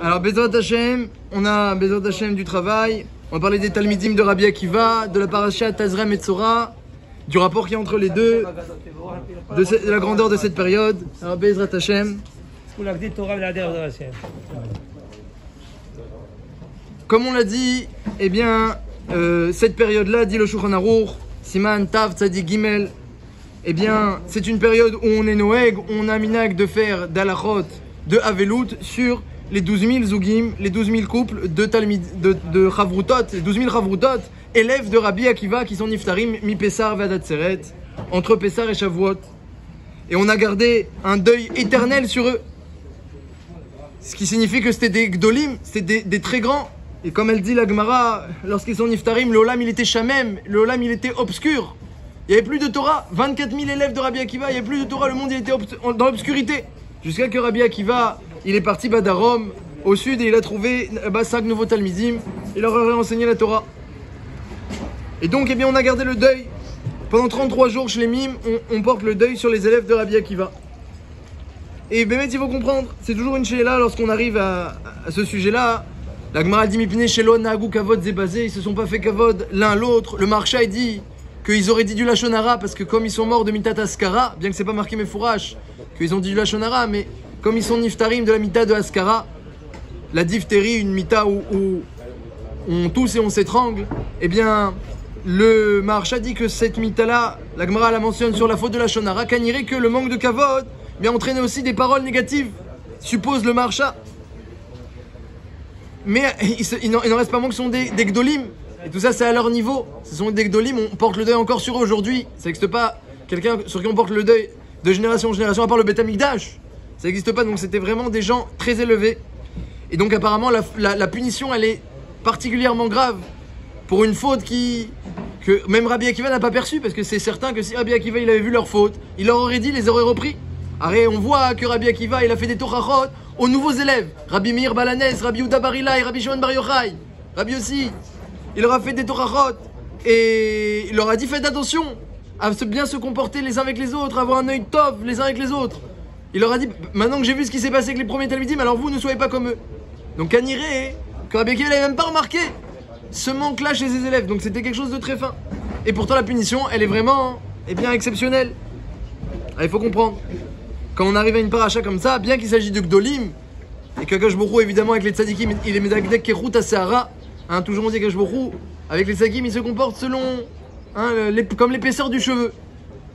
Alors, Bezrat Hashem, on a Bezrat Hashem du travail. On va parler des Talmidim de Rabbi Akiva, de la parasha Tazra Metzora, du rapport qu'il y a entre les deux, de la grandeur de cette période. Alors, Bezrat Hashem. Comme on l'a dit, eh bien, cette période-là, dit le Shulchan Aruch, Siman Tav Tzadik Gimel, eh bien, c'est une période où on est Noeg, on a minag de faire d'alachot, de Avelut sur les 12 000 Zougim, les 12 000 couples de Chavrutot, les 12 000 Chavrutot, élèves de Rabbi Akiva qui sont Niftarim, mi-Pessar Vadat Seret, entre Pessar et Shavuot. Et on a gardé un deuil éternel sur eux. Ce qui signifie que c'était des Gdolim, c'était des très grands. Et comme elle dit la Gemara, lorsqu'ils sont Niftarim, le Olam il était Shamem, le Olam il était obscur. Il n'y avait plus de Torah, 24 000 élèves de Rabbi Akiva, il n'y avait plus de Torah, le monde il était dans l'obscurité. Jusqu'à que Rabbi Akiva, il est parti d'Arom, au sud, et il a trouvé 5 nouveaux Talmidim, il leur a enseigné la Torah. Et donc, eh bien, on a gardé le deuil. Pendant 33 jours, chez les mimes, on porte le deuil sur les élèves de Rabbi Akiva. Et Bémet, il faut comprendre, c'est toujours une chéla lorsqu'on arrive à ce sujet-là. La Gemara dit Mipne Shelo Nagou Kavod Zebazé, ils se sont pas fait Kavod l'un l'autre. Le Marsha il dit qu'ils auraient dit du Lachonara parce que comme ils sont morts de Mitat Askara, bien que c'est pas marqué Mefourash, qu'ils ont dit du Lachonara, mais comme ils sont Niftarim de la Mita de Askara, la diphtérie, une Mita où on tousse et on s'étrangle, eh bien le Marsha dit que cette Mita-là, la Gemara la mentionne sur la faute de Lachonara, qu'anirait que le manque de Kavod bien entraînait aussi des paroles négatives, suppose le Marsha. Mais il n'en reste pas moins que ce sont des Gdolim. Et tout ça, c'est à leur niveau. Ce sont des Gdolim, on porte le deuil encore sur eux aujourd'hui. Ça n'existe pas quelqu'un sur qui on porte le deuil de génération en génération, à part le Beth Amikdash. Ça n'existe pas, donc c'était vraiment des gens très élevés. Et donc apparemment, la punition, elle est particulièrement grave pour une faute que même Rabbi Akiva n'a pas perçue, parce que c'est certain que si Rabbi Akiva il avait vu leur faute, il leur aurait dit, les aurait repris. Arrête, on voit que Rabbi Akiva, il a fait des Torachot aux nouveaux élèves. Rabbi Meir Balanès, Rabbi Uda Barilai, Rabbi Shimon Bar Yochai, Rabbi aussi. Il leur a fait des Torachot et il leur a dit faites attention à bien se comporter les uns avec les autres, à avoir un œil top les uns avec les autres. Il leur a dit maintenant que j'ai vu ce qui s'est passé avec les premiers Talmidim, alors vous ne soyez pas comme eux. Donc Kaniré, que Rabbi Akiva n'avait même pas remarqué ce manque-là chez ses élèves. Donc c'était quelque chose de très fin. Et pourtant la punition, elle est vraiment bien exceptionnelle. Il faut comprendre. Quand on arrive à une paracha comme ça, bien qu'il s'agit de Gdolim, et qu'Akash Borou, évidemment, avec les tzadikim, il est Medagdek Kerut Asehara, toujours on dit qu'Akash Borou, avec les tzadikim, il se comporte selon, comme l'épaisseur du cheveu.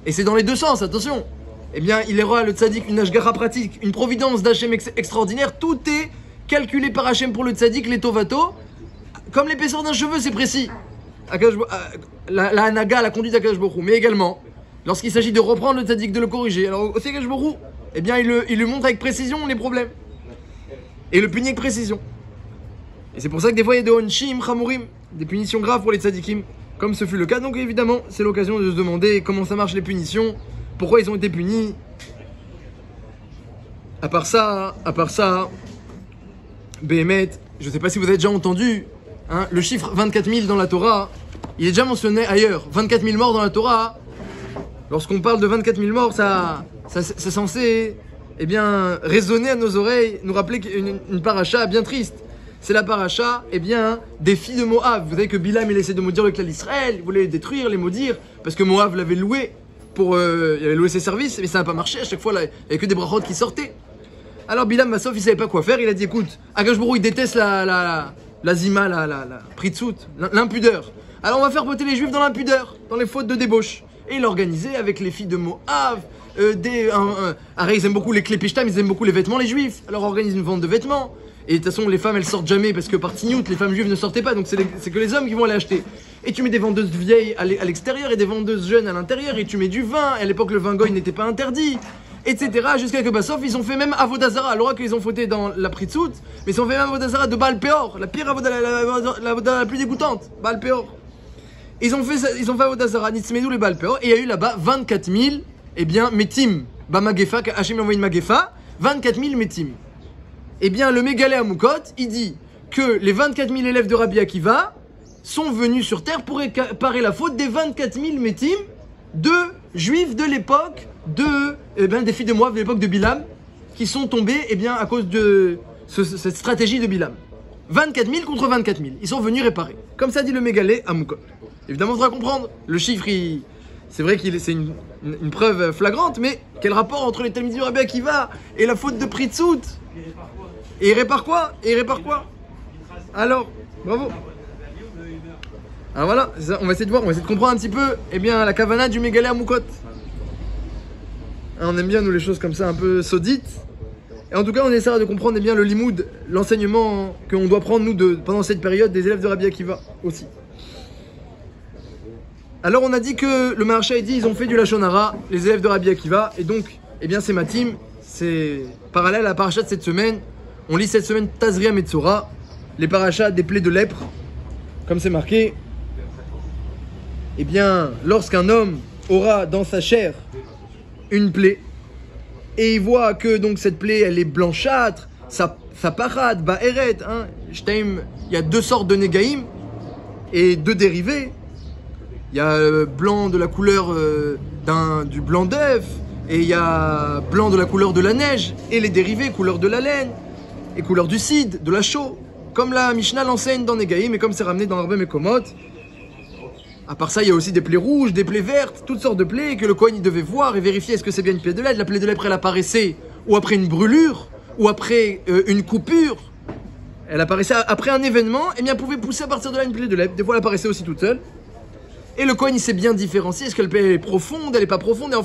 Et c'est dans les deux sens, attention. Eh bien, il est roi, le tzadik, une ashgara pratique, une providence d'Hachem extraordinaire, tout est calculé par Hachem pour le tzadik, les tovato, comme l'épaisseur d'un cheveu, c'est précis. La hanaga, la conduite d'Akash Borou, mais également, lorsqu'il s'agit de reprendre le tzadik, de le corriger, alors aussi Akash Borou, eh bien, il lui montre avec précision les problèmes. Et le punit avec précision. Et c'est pour ça que des fois, il y a des onshim, chamurim, des punitions graves pour les tzadikim, comme ce fut le cas. Donc évidemment, c'est l'occasion de se demander comment ça marche les punitions, pourquoi ils ont été punis. À part ça, Béhémet, je ne sais pas si vous avez déjà entendu, le chiffre 24 000 dans la Torah, il est déjà mentionné ailleurs. 24 000 morts dans la Torah. Lorsqu'on parle de 24 000 morts, c'est censé résonner à nos oreilles, nous rappeler une paracha bien triste. C'est la paracha des filles de Moab. Vous savez que Bilam il essaie de maudire le clan d'Israël, il voulait les détruire, les maudire, parce que Moab l'avait loué, il avait loué ses services, mais ça n'a pas marché. À chaque fois, il n'y avait que des brachot qui sortaient. Alors Bilam, Massof, il ne savait pas quoi faire, il a dit écoute, Akash Borou il déteste la zima, la pritzout, l'impudeur. Alors on va faire voter les juifs dans l'impudeur, dans les fautes de débauche. Et il organisait avec les filles de Moab, ils aiment beaucoup les klépishtam, ils aiment beaucoup les vêtements, les juifs. Alors on organise une vente de vêtements. Et de toute façon, les femmes elles sortent jamais parce que par tignout, les femmes juives ne sortaient pas, donc c'est que les hommes qui vont aller acheter. Et tu mets des vendeuses vieilles à l'extérieur et des vendeuses jeunes à l'intérieur, et tu mets du vin. Et à l'époque, le vin goy n'était pas interdit, etc. Jusqu'à que Bassof, ils ont fait même Avodazara. Alors qu'ils ont fauté dans la pritzout, mais ils ont fait même Avodazara de Baal Peor, la pire Avodazara, la plus dégoûtante, Baal Peor. Ils ont fait Avodazara, Nitzmedou les Baal Peor, et il y a eu là-bas 24 000, Metim, Bamagefa, Hachem a envoyé une Magefa, 24 000 Metim. Eh bien, le Mégalé à Moukot, il dit que les 24 000 élèves de Rabbi Akiva sont venus sur terre pour réparer la faute des 24 000 Metim de juifs de l'époque des filles de Moab, de l'époque de Bilam, qui sont tombés à cause de cette stratégie de Bilam. 24 000 contre 24 000. Ils sont venus réparer. Comme ça dit le Mégalé à Moukot. Évidemment, il faudra comprendre. Le chiffre, c'est vrai que c'est une preuve flagrante, mais quel rapport entre les Talmidim du Rabbi Akiva et la faute de Pritzout? Et il répare quoi? Alors, bravo. Alors voilà, ça, on va essayer de voir, on va essayer de comprendre un petit peu la kavana du Mégalé à Moukot. On aime bien, nous, les choses comme ça, un peu saudites. Et en tout cas, on essaiera de comprendre le limoud, l'enseignement qu'on doit prendre, nous, pendant cette période, des élèves de Rabbi Akiva aussi. Alors, on a dit que le Maharsha a dit ils ont fait du Lashon Hara, les élèves de Rabbi Akiva, et donc, c'est Matim, c'est parallèle à la paracha de cette semaine. On lit cette semaine Tazria Metzora, les parachas des plaies de lèpre, comme c'est marqué. Lorsqu'un homme aura dans sa chair une plaie, et il voit que donc cette plaie elle est blanchâtre, ça parade, ba'eret, il y a deux sortes de négaïm et deux dérivés. Il y a blanc de la couleur du blanc d'œuf, et il y a blanc de la couleur de la neige, et les dérivés, couleur de la laine, et couleur du cid, de la chaux, comme la Mishnah l'enseigne dans Négaïm, et comme c'est ramené dans Arbe Mekomot. À part ça, il y a aussi des plaies rouges, des plaies vertes, toutes sortes de plaies que le Kohen il devait voir et vérifier est-ce que c'est bien une plaie de lèpre. La plaie de lèpre elle apparaissait ou après une brûlure, ou après une coupure. Elle apparaissait après un événement, et pouvait pousser à partir de là une plaie de lèpre. Des fois elle apparaissait aussi toute seule. Et le Kohen il sait bien différencier, est-ce que la plaie elle est profonde, elle est pas profonde, et en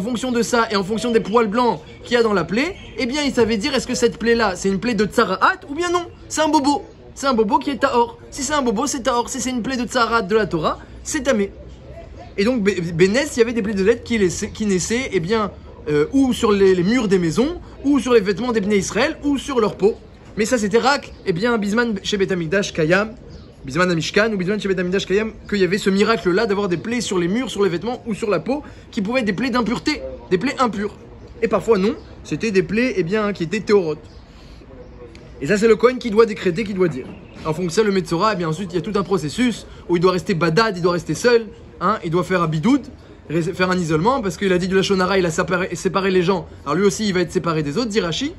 fonction de ça, et en fonction des poils blancs qu'il y a dans la plaie, il savait dire est-ce que cette plaie là c'est une plaie de tsaraat ou bien non, c'est un bobo. C'est un bobo qui est tahor. Si c'est un bobo, c'est tahor. Si c'est une plaie de tsaraat de la Torah, c'est tamé. Et donc, Bénès, il y avait des plaies de lèpre qui naissaient, ou sur les murs des maisons, ou sur les vêtements des Bnei Israël, ou sur leur peau. Mais ça, c'était rak, Bisman chez Beth Amikdash Kayam, Bisman Amishkan, ou Bisman chez Beth Amikdash Kayam, qu'il y avait ce miracle-là d'avoir des plaies sur les murs, sur les vêtements, ou sur la peau, qui pouvaient être des plaies d'impureté, des plaies impures. Et parfois, non, c'était des plaies, qui étaient théorotes. Et ça, c'est le Kohen qui doit décréter, qui doit dire. En fonction le Metzora, ensuite, il y a tout un processus où il doit rester badad, il doit rester seul, il doit faire un bidoud, faire un isolement, parce qu'il a dit du Lashon Hara, il a séparé les gens. Alors lui aussi, il va être séparé des autres, dit Rashi.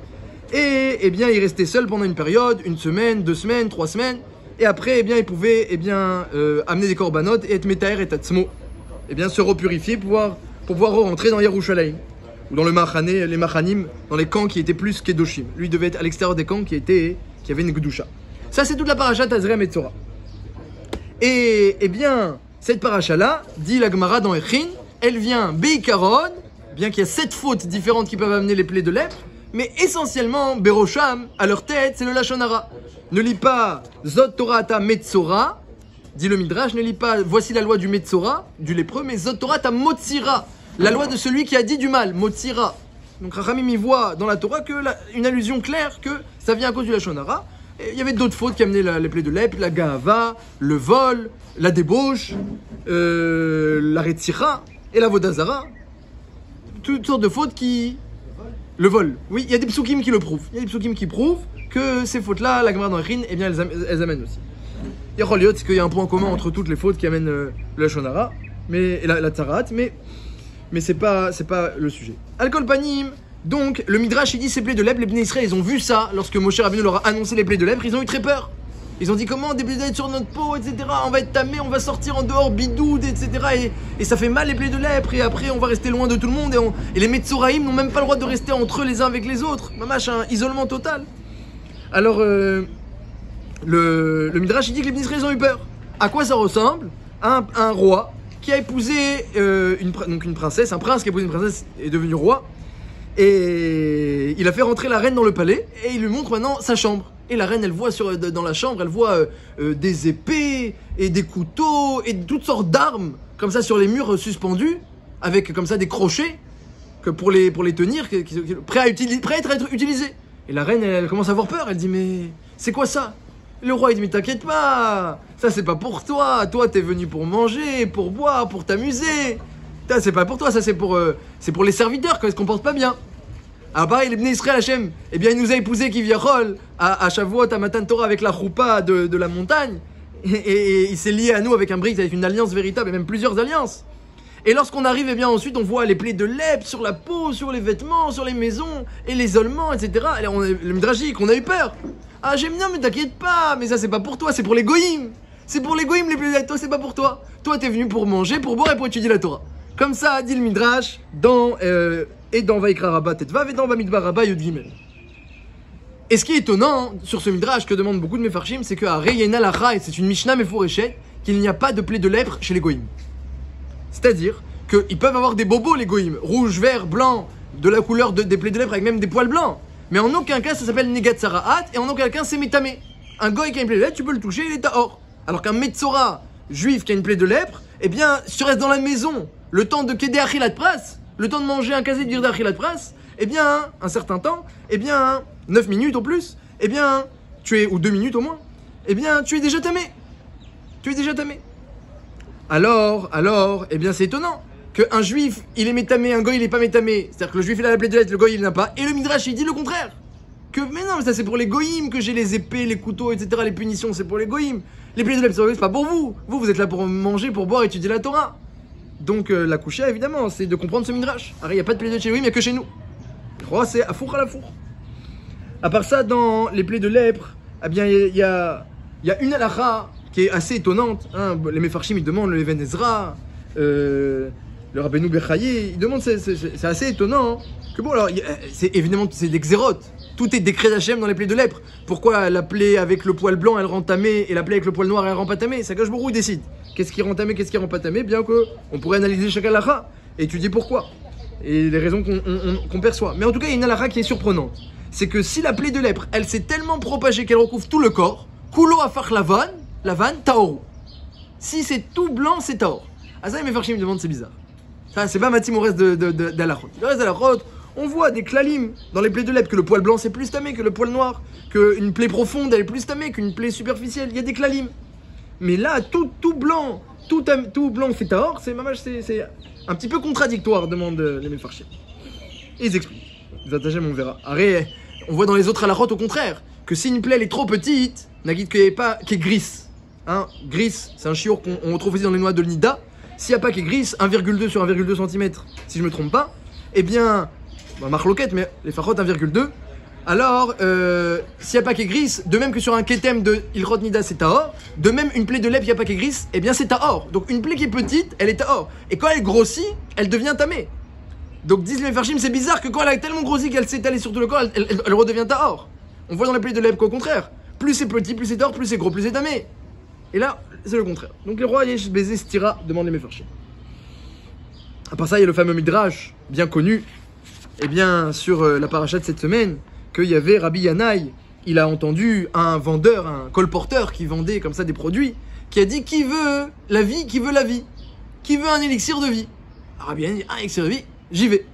Et il restait seul pendant une période, 1 semaine, 2 semaines, 3 semaines. Et après, il pouvait amener des korbanot et être metaher et tatzmo. Se repurifier pour pouvoir rentrer dans Yerushalayim. Ou dans les machanim, dans les camps qui étaient plus kedoshim. Lui devait être à l'extérieur des camps qui avaient une gdusha. Ça, c'est toute la paracha Tazria Metzora. Et cette paracha-là, dit la Gemara dans Echin, elle vient Beikaron, bien qu'il y a 7 fautes différentes qui peuvent amener les plaies de lèpre, mais essentiellement, Berosham, à leur tête, c'est le Lashon Hara. Ne lis pas Zot Torata Metzora, dit le Midrash, ne lis pas voici la loi du Metzora, du lépreux, mais Zot Torata Motzira, la loi de celui qui a dit du mal, Motzira. Donc Rachamim y voit dans la Torah une allusion claire que ça vient à cause du Lashon Hara. Il y avait d'autres fautes qui amenaient les plaies de lèpre, la gahava, le vol, la débauche, la retzira et la vodazara. Toutes sortes de fautes qui... Le vol. Oui, il y a des psukim qui le prouvent. Il y a des psukim qui prouvent que ces fautes-là, la Gemara dans Echin, elles amènent aussi. Il y a Choliot, c'est qu'il y a un point commun entre toutes les fautes qui amènent le Lashon Hara, et la tzarat, mais c'est pas le sujet. Al-Kol Panim, donc le Midrash il dit ces plaies de lèpre, les Bnei Israël ils ont vu ça lorsque Moshe Rabbeinu leur a annoncé les plaies de lèpre, ils ont eu très peur. Ils ont dit comment des plaies de lèpre sur notre peau, etc. On va être tamé, on va sortir en dehors, bidoud, etc. Et ça fait mal les plaies de lèpre, et après on va rester loin de tout le monde. Et les Metzoraïm n'ont même pas le droit de rester entre eux les uns avec les autres. Mamash, un isolement total. Alors le Midrash il dit que les Bnei Israël ils ont eu peur. À quoi ça ressemble? Un roi qui a épousé une princesse, un prince qui a épousé une princesse est devenu roi, et il a fait rentrer la reine dans le palais, et il lui montre maintenant sa chambre. Et la reine, elle voit dans la chambre, elle voit des épées, et des couteaux, et toutes sortes d'armes, comme ça sur les murs suspendus, avec comme ça des crochets, que pour les tenir, prêts à être utilisés. Et la reine, elle commence à avoir peur, elle dit mais c'est quoi ça? Le roi il dit mais t'inquiète pas, ça c'est pas pour toi t'es venu pour manger, pour boire, pour t'amuser. Ça c'est pas pour toi, ça c'est pour les serviteurs quand ils se comportent pas bien. Ah pareil, les Bnei Israël Hachem, il nous a épousé Kivyachol à Shavuot, à Matan Torah avec la choupa de la montagne, et il s'est lié à nous avec un brit, avec une alliance véritable et même plusieurs alliances. Et lorsqu'on arrive, eh bien ensuite on voit les plaies de lèpre sur la peau, sur les vêtements, sur les maisons, et l'isolement, etc. Et là, le midrashique, on a eu peur. Ah j'aime bien, mais t'inquiète pas, mais ça c'est pas pour toi, c'est pour les goïms. C'est pour les goïms les plaies de lèpre, toi c'est pas pour toi. Toi t'es venu pour manger, pour boire et pour étudier la Torah. Comme ça dit le midrash dans Vaikra Rabba Tetvav et dans Bamidbar Rabba Yud Gimel. Et ce qui est étonnant sur ce midrash que demandent beaucoup de mefarshim, c'est qu'à Reyena Lacha, et c'est une Mishnah Meforeshet, qu'il n'y a pas de plaie de lèpre chez les goïms. C'est-à-dire qu'ils peuvent avoir des bobos les goïms, rouge, vert, blanc, de la couleur des plaies de lèpre avec même des poils blancs. Mais en aucun cas ça s'appelle Negat Sarahat et en aucun cas c'est métamé. Un goï qui a une plaie de lèpre, tu peux le toucher, il est tahor. Alors qu'un Metzora juif qui a une plaie de lèpre, eh bien, si tu restes dans la maison, le temps de Kedé Achilat Pras, le temps de manger un kasé de Virda Achilat Pras, eh bien, un certain temps, eh bien, 9 minutes au plus, eh bien, ou 2 minutes au moins, eh bien, tu es déjà tamé. Tu es déjà tamé. Alors, eh bien, c'est étonnant qu'un juif, il est métamé, un goy, il est pas métamé. C'est-à-dire que le juif, il a la plaie de lèpre, le goy, il n'a pas. Et le midrash, il dit le contraire. Mais non, ça c'est pour les goïms que j'ai les épées, les couteaux, etc. Les punitions, c'est pour les goïms. Les plaies de lèpre, c'est pas pour vous. Vous êtes là pour manger, pour boire, étudier la Torah. Donc, la coucha, évidemment, c'est de comprendre ce midrash. Alors, il n'y a pas de plaie de lèpre chez les goïms, il n'y a que chez nous. Oh, c'est à four à la four. À part ça, dans les plaies de lèpre, eh bien, il y a une halakha qui est assez étonnante. Hein. Les mefarshim, ils demandent le Even Ezra, le Rabbeinu Bechaye, ils demandent, c'est assez étonnant. Hein, que bon, alors, c'est évidemment, c'est des xérotes. Tout est décret d'Hachem dans les plaies de lèpre. Pourquoi la plaie avec le poil blanc, elle rend tamée, et la plaie avec le poil noir, elle rend pas tamée? C'est Akadosh Baruch Hu décide. Qu'est-ce qui rend tamée, qu'est-ce qui rend pas tamée? Bien qu'on pourrait analyser chaque halakha et étudier pourquoi. Et les raisons qu'on perçoit. Mais en tout cas, il y a une halakha qui est surprenante. C'est que si la plaie de lèpre, elle s'est tellement propagée qu'elle recouvre tout le corps, kulo afach lavan, taoru. Si c'est tout blanc, c'est taor. Ah ça, mes farchim me demandent, c'est bizarre. Ça, c'est pas matim au reste d'halachot. Le reste d'halachot, on voit des klalim dans les plaies de lèpre que le poil blanc c'est plus tamé que le poil noir, qu'une plaie profonde elle est plus tamée qu'une plaie superficielle. Il y a des klalim. Mais là, tout blanc, tout blanc fait taor, c'est un petit peu contradictoire, demandent les mefarchim. Et ils expliquent. On verra. Arrête, on voit dans les autres halachot au contraire que si une plaie elle est trop petite, Nagid qui est gris. Hein, gris, c'est un chiour qu'on retrouve aussi dans les noix de l'Nida. S'il n'y a pas qui est gris, 1,2 sur 1,2 cm, si je me trompe pas, eh bien, marloquette, mais les fachot 1,2. Alors, s'il n'y a pas qui est gris, de même que sur un ketem de Ilchot Nida c'est tahor, de même une plaie de lèpre, il n'y a pas qui est gris, eh bien c'est tahor. Donc une plaie qui est petite, elle est tahor. Et quand elle grossit, elle devient tamée. Donc disent les farshim, c'est bizarre que quand elle a tellement grossi qu'elle s'est étalée sur tout le corps, elle redevient tahor. On voit dans la plaie de lèpre qu'au contraire, plus c'est petit, plus c'est tahor, plus c'est gros, plus c'est tamé. Et là, c'est le contraire. Donc le roi Yesh Bézé Stira demande les mefarshim. À part ça, il y a le fameux midrash, bien connu, et bien sur la paracha de cette semaine, qu'il y avait Rabbi Yanaï, il a entendu un vendeur, un colporteur qui vendait comme ça des produits, qui a dit qui veut la vie, qui veut la vie, qui veut un élixir de vie. Alors Rabbi Yanaï dit un élixir de vie, j'y vais.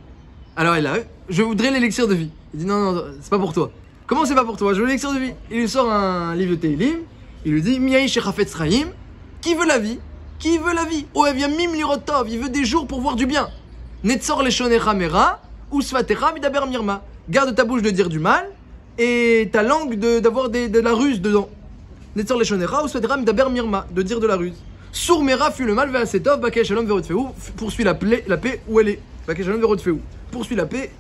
Alors il a, je voudrais l'élixir de vie. Il dit non, c'est pas pour toi. Comment c'est pas pour toi? Je veux l'élixir de vie. Il lui sort un livre de Teilim, il lui dit Miaï Shechafetz Chaim, qui veut la vie? Qui veut la vie? Oev Mim Lirotov, il veut des jours pour voir du bien. Netzor Leshonecha Mera, Usvatecha Midaber Mirma. Garde ta bouche de dire du mal et ta langue d'avoir de la ruse dedans. Netzor Leshonecha, Usvatecha Midaber Mirma, de dire de la ruse. Sour Mera fuit le mal vers Setov, Bakay Shalom Verotfeu, poursuit la paix où elle est. Bakay Shalom Verotfeu, poursuit la paix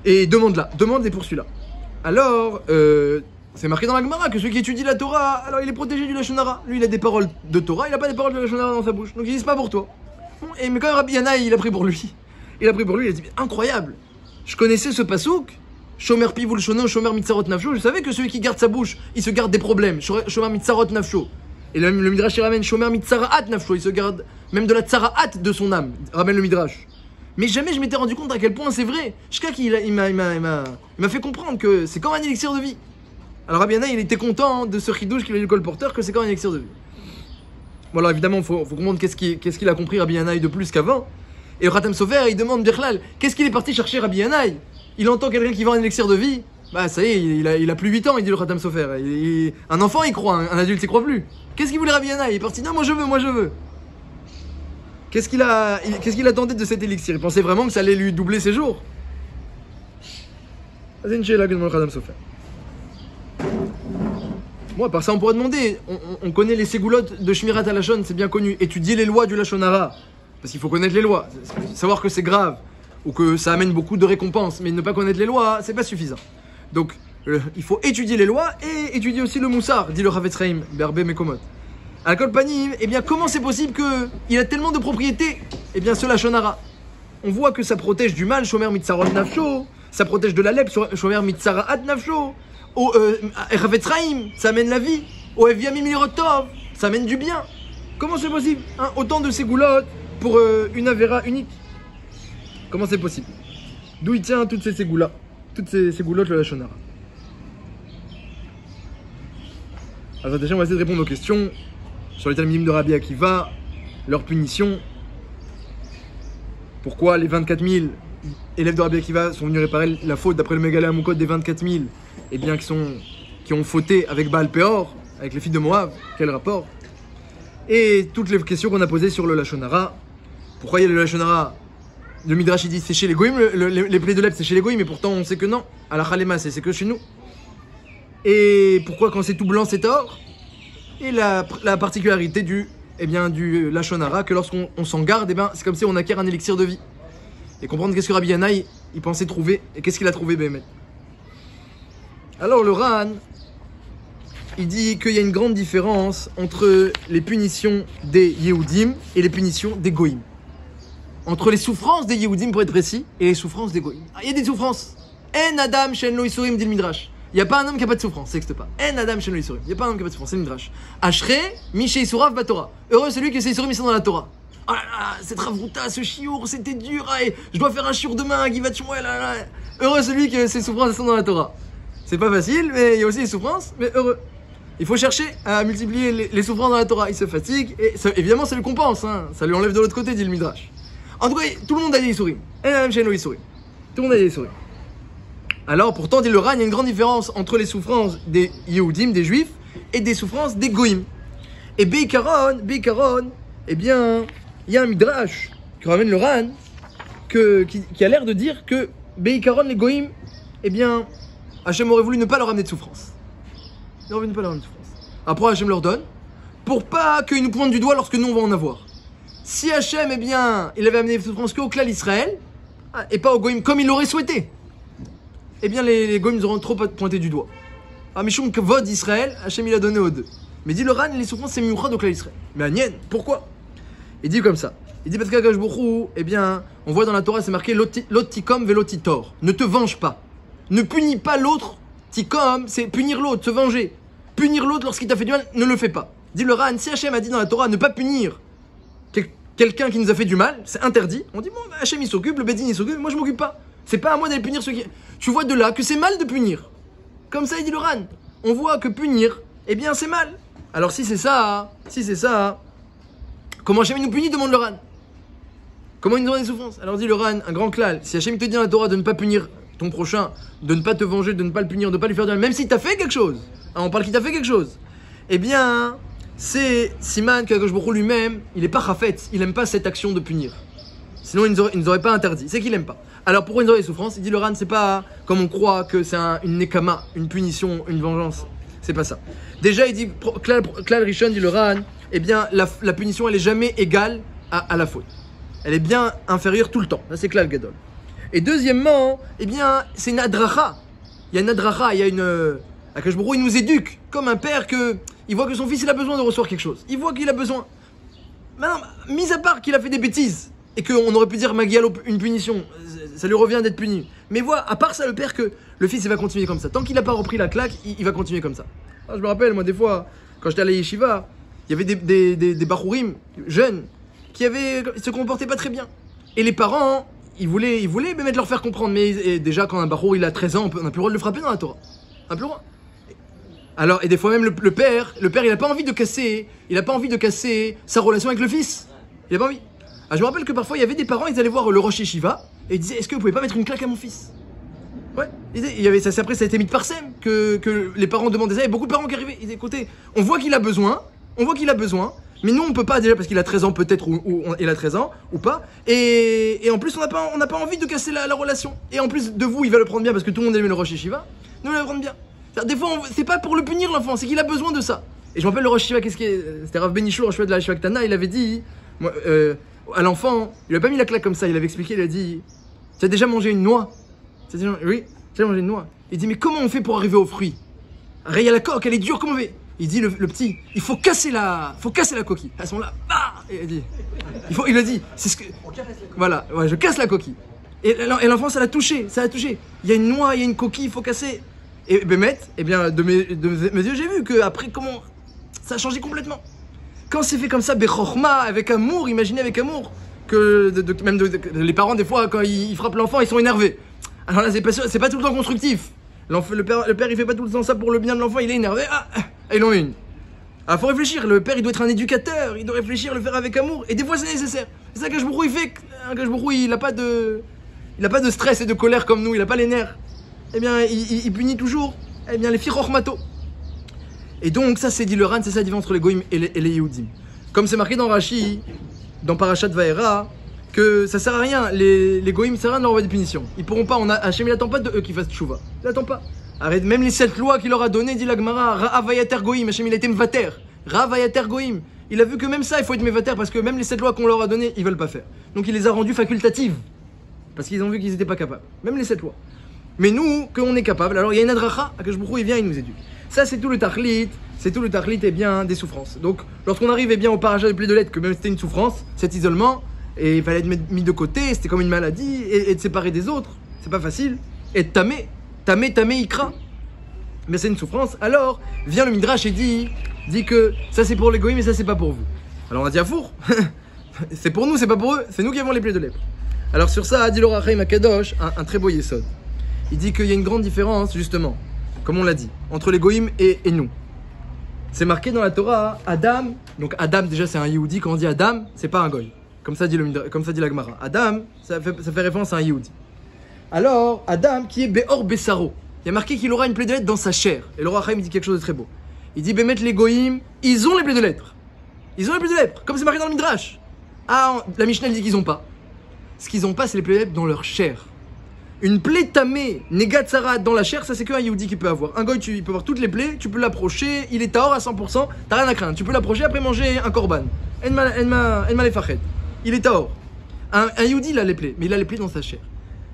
et demande et poursuit-la. Alors, c'est marqué dans la Gemara que celui qui étudie la Torah, alors il est protégé du Lashon Hara. Lui, il a des paroles de Torah, il n'a pas des paroles de Lashon Hara dans sa bouche. Donc ils disent pas pour toi. Mais quand même, Rabbi Yanaï, il a pris pour lui. Il a dit incroyable. Je connaissais ce pasouk. Shomer pivul shono, shomer mitzarot nafsho. Je savais que celui qui garde sa bouche, il se garde des problèmes. Shomer mitzarot nafsho. Et le Midrash il ramène shomer mitzaraat nafsho. Il se garde même de la tsaraat de son âme. Ramène le Midrash. Mais jamais je m'étais rendu compte à quel point c'est vrai. Jusqu'à qu'il il m'a fait comprendre que c'est comme un élixir de vie. Alors Rabbi Yanaï, il était content de ce chidouche qu'il a eu le colporteur, que c'est comme un élixir de vie. Bon alors évidemment, il faut comprendre qu'est-ce qu'il a compris Rabbi Yanaï de plus qu'avant. Et le Khatam Sofer, il demande Birlal, qu'est-ce qu'il est parti chercher Rabbi Yanaï? Il entend quelqu'un qui vend un élixir de vie. Bah ça y est, il a plus 8 ans, il dit le Khatam Sofer. Un enfant il croit, un adulte il croit plus. Qu'est-ce qu'il voulait Rabbi Yanaï? Il est parti, non moi je veux. Qu'est-ce qu'il attendait de cet élixir? Il pensait vraiment que ça allait lui doubler ses jours. C'est une chéla que demande le Khatam Sofer. Moi, par ça, on pourrait demander, on connaît les ségoulottes de Shmirat HaLashon, c'est bien connu. Étudier les lois du Lashon Hara. Parce qu'il faut connaître les lois. Savoir que c'est grave ou que ça amène beaucoup de récompenses, mais ne pas connaître les lois, c'est pas suffisant. Donc, il faut étudier les lois et étudier aussi le moussar, dit le Chavetz Chaim, Berbe Mekomot. À Kol Panim, eh bien, comment c'est possible qu'il a tellement de propriétés? Eh bien, ce Lachon Hara. On voit que ça protège du mal, Shomer Mitzaron Nafsho, ça protège de la lèpre, Shomer Mitzaraat Nafsho, au Chavetz Chaim, ça amène la vie, au Eviamim Lirotov, ça amène du bien. Comment c'est possible hein? Autant de ségoulottes pour une avéra unique. Comment c'est possible? D'où il tient toutes ces ségoulas, toutes ces ségoulottes, le Lachon Hara? Alors déjà, on va essayer de répondre aux questions sur les Talmidim de Rabbi Akiva, leur punition. Pourquoi les 24 000 élèves de Rabbi Akiva sont venus réparer la faute d'après le Megalé Amoukot des 24 000 eh bien, qui ont fauté avec Baal Peor, avec les filles de Moab? Quel rapport? Et toutes les questions qu'on a posées sur le Lachon Hara. Pourquoi il y a le Lachon Hara? Le Midrash il dit c'est chez les Goïm, les plaies de lèpre c'est chez les Goïm, mais pourtant on sait que non. À la Khalema c'est que chez nous. Et pourquoi quand c'est tout blanc c'est or? Et la particularité du Lachon Hara, que lorsqu'on s'en garde, c'est comme si on acquiert un élixir de vie. Et comprendre qu'est-ce que Rabbi Yanaï il pensait trouver, et qu'est-ce qu'il a trouvé Béhémet. Alors le Ran, il dit qu'il y a une grande différence entre les punitions des Yehudim et les punitions des Goïm. Entre les souffrances des Yehudim pour être précis, et les souffrances des Goïm. Il y a des souffrances. En Adam Shen Lo Isurim dit le Midrash. Il n'y a pas un homme qui n'a pas de souffrance, ça n'existe pas. En Adam Shen Lo Isurim. Il n'y a pas un homme qui n'a pas de souffrance, c'est le Midrash. Ashrei Mishe Isurav Batorah. Heureux celui que ses Isurim sont dans la Torah. Oh là là, cette ravruta, ce chiour, c'était dur. Allez, je dois faire un chiour demain, Givat Shmuel. Heureux celui que ses souffrances sont dans la Torah. C'est pas facile, mais il y a aussi des souffrances, mais heureux. Il faut chercher à multiplier les souffrances dans la Torah. Il se fatigue, et ça, évidemment ça lui compense, hein. Ça lui enlève de l'autre côté, dit le Midrash. En tout cas, tout le monde a des Isurim. En Adam Shen Lo Isurim. Tout le monde a des Isurim. Alors pourtant, dit le Ran, il y a une grande différence entre les souffrances des Yehudim, des Juifs, et des souffrances des Goïm. Et Beikaron, eh bien, il y a un Midrash qui ramène le Ran, qui a l'air de dire que Beikaron, les Goïm, eh bien, Hachem aurait voulu ne pas leur amener de souffrance. Il aurait voulu ne pas leur amener de souffrance. Après, Hachem leur donne, pour pas qu'ils nous pointent du doigt lorsque nous on va en avoir. Si Hachem, eh bien, il avait amené des souffrances qu'au clan Israël, et pas aux Goïm comme il l'aurait souhaité, eh bien les Goïm nous auront trop pointé du doigt. Ah, Mishum Kvod Israël, Hachem il a donné aux deux. Mais dit le Ran, les souffrances c'est miouchad au clan Israël. Mais Agnien, pourquoi? Il dit comme ça. Il dit parce qu'Akadosh Baruch Hu, eh bien, on voit dans la Torah c'est marqué Lotikom velotitor. Ne te venge pas. Ne punis pas l'autre. Tikom, c'est punir l'autre, se venger. Punir l'autre lorsqu'il t'a fait du mal, ne le fais pas. Dit le Ran, si Hachem a dit dans la Torah ne pas punir quelqu'un qui nous a fait du mal, c'est interdit. On dit bon, Hachem il s'occupe, le Bédine il s'occupe, moi je m'occupe pas. C'est pas à moi d'aller punir ceux qui. Tu vois de là que c'est mal de punir. Comme ça il dit le Ran. On voit que punir, eh bien c'est mal. Alors si c'est ça, comment Hachem nous punit, demande le Ran. Comment il nous donne des souffrances? Alors dit le Ran, un grand klal, si Hachem te dit dans la Torah de ne pas punir ton prochain, de ne pas te venger, de ne pas le punir, de ne pas lui faire du mal, même s'il t'a fait quelque chose, hein, on parle qu'il t'a fait quelque chose, eh bien, c'est Siman qu'Akadosh Baruch Hu lui-même, il n'est pas chafet, il n'aime pas cette action de punir. Sinon, il nous aurait pas interdit, c'est qu'il n'aime pas. Alors pourquoi il nous aurait des souffrances? Il dit le Ran, c'est pas comme on croit que c'est une nekama, une punition, une vengeance. C'est pas ça. Déjà, il dit, Klal Rishon dit le Ran, eh bien, la punition, elle est jamais égale à la faute. Elle est bien inférieure tout le temps. Là, c'est Klal Gadol. Et deuxièmement, eh bien, c'est une adracha. Il y a une adracha, il y a une. Akadosh Baruch Hu, il nous éduque comme un père il voit que son fils il a besoin de recevoir quelque chose. Il voit qu'il a besoin. Maintenant, mis à part qu'il a fait des bêtises et qu'on aurait pu dire Magialo une punition, ça lui revient d'être puni. Mais voilà, à part ça, le père que le fils il va continuer comme ça. Tant qu'il n'a pas repris la claque, il va continuer comme ça. Alors, je me rappelle, moi, des fois, quand j'étais à la yeshiva, il y avait des bachourim jeunes qui se comportaient pas très bien. Et les parents. Ils voulaient même leur faire comprendre, mais déjà quand un barour il a 13 ans, on n'a plus le droit de le frapper dans la Torah. On n'a plus le droit. Alors, et des fois même le père il n'a pas envie de casser, sa relation avec le fils. Il n'a pas envie. Alors, je me rappelle que parfois il y avait des parents, ils allaient voir le Rosh Yeshiva et ils disaient est-ce que vous pouvez pas mettre une claque à mon fils? Ouais. Il y avait ça, après ça a été mis de parsem que les parents demandaient ça. Il y avait beaucoup de parents qui arrivaient. Ils disaient écoutez, on voit qu'il a besoin, mais nous on peut pas déjà parce qu'il a 13 ans peut-être ou il a 13 ans ou pas. Et en plus on n'a pas envie de casser la relation. Et en plus de vous il va le prendre bien parce que tout le monde aime le Rosh Yeshiva. Nous on va le prendre bien. Des fois c'est pas pour le punir l'enfant, c'est qu'il a besoin de ça. Et je me rappelle le Rosh Yeshiva, c'était Rav Benichou, le Rosh Yeshiva de la Yeshiva Ktana, il avait dit à l'enfant, il lui a pas mis la claque comme ça, il avait expliqué, il a dit, tu as déjà mangé une noix? Oui, j'ai mangé une noix. Il dit, mais comment on fait pour arriver aux fruits? Il y a la coque, elle est dure, comment on fait? Il dit, le petit, il faut casser la coquille. À ce moment-là, bah, il a dit, il a dit, c'est ce que, voilà, ouais, je casse la coquille. Et l'enfant, ça l'a touché. Il y a une noix, il y a une coquille, il faut casser. Et Bémet, eh bien, de mes yeux, j'ai vu que après, comment ça a changé complètement. Quand c'est fait comme ça, Bechorma, avec amour, imaginez avec amour, que les parents, des fois, quand ils frappent l'enfant, ils sont énervés. Alors là, c'est pas tout le temps constructif. Le père, il fait pas tout le temps ça pour le bien de l'enfant, il est énervé. Ils l'ont une. Alors, faut réfléchir. Le père, il doit être un éducateur, il doit réfléchir, le faire avec amour. Et des fois, c'est nécessaire. C'est ça que Akadosh Baruch Hu, il fait. Akadosh Baruch Hu, il n'a pas de stress et de colère comme nous, il n'a pas les nerfs. Eh bien, il punit toujours, eh bien, les filles Rochmato. Et donc, ça, c'est dit le Ran, c'est ça, dit entre les Goïm et les Yehudim. Comme c'est marqué dans Rashi, dans Parashat Vaera, que ça sert à rien, les Goïm, ça sert à rien de leur envoyer des punitions. Ils pourront pas, Hachem, il attend pas de eux qu'ils fassent tchouva. Il attend pas. Arrête, même les 7 lois qu'il leur a données, dit la Gemara, Ra'avayater Goïm, Hachem, il a été mvater. Ra'avayater Goïm. Il a vu que même ça, il faut être mvater parce que même les 7 lois qu'on leur a données, ils veulent pas faire. Donc, il les a rendues facultatives. Parce qu'ils ont vu qu'ils n'étaient pas capables. Même les 7 lois. Mais nous, qu'on est capable, alors il y a une adracha, Akadosh Baruch Hu, il vient, il nous éduque. Ça, c'est tout le tachlit, eh bien, des souffrances. Donc, lorsqu'on arrive, eh bien, au parachat de Plédolet, que même c'était une souffrance, cet isolement, et il fallait être mis de côté, c'était comme une maladie, et de séparer des autres, c'est pas facile. Et tamé, ikra. Mais c'est une souffrance. Alors, vient le Midrash et dit que ça c'est pour les goïms, mais ça c'est pas pour vous. Alors on a dit à four, c'est pour nous, c'est pas pour eux, c'est nous qui avons les plaies de lèpre. Alors sur ça, dit l'Or HaChaim Akadosh, un très beau yesod. Il dit qu'il y a une grande différence, justement, comme on l'a dit, entre les goïms et nous. C'est marqué dans la Torah, Adam, donc Adam déjà c'est un Yehudi, quand on dit Adam, c'est pas un goy. Comme ça dit la Gemara. Adam, ça fait référence à un Yehudi. Alors, Adam qui est Be'or Bessaro, il y a marqué qu'il aura une plaie de lettres dans sa chair. Et l'Or HaChaim dit quelque chose de très beau. Il dit, Bémet les goïms, ils ont les plaies de lettres. Ils ont les plaies de lettres, comme c'est marqué dans le Midrash. Ah, la Mishnah dit qu'ils ont pas. Ce qu'ils ont pas, c'est les plaies de lettres dans leur chair. Une plaie tamée, negatsara dans la chair, ça c'est qu'un Yehudi qui peut avoir. Un goy, il peut avoir toutes les plaies, tu peux l'approcher, il est tahor à 100%, t'as rien à craindre. Tu peux l'approcher après manger un korban. En malefachet. Il est tahor. Un Yehudi, il a les plaies, mais il a les plaies dans sa chair.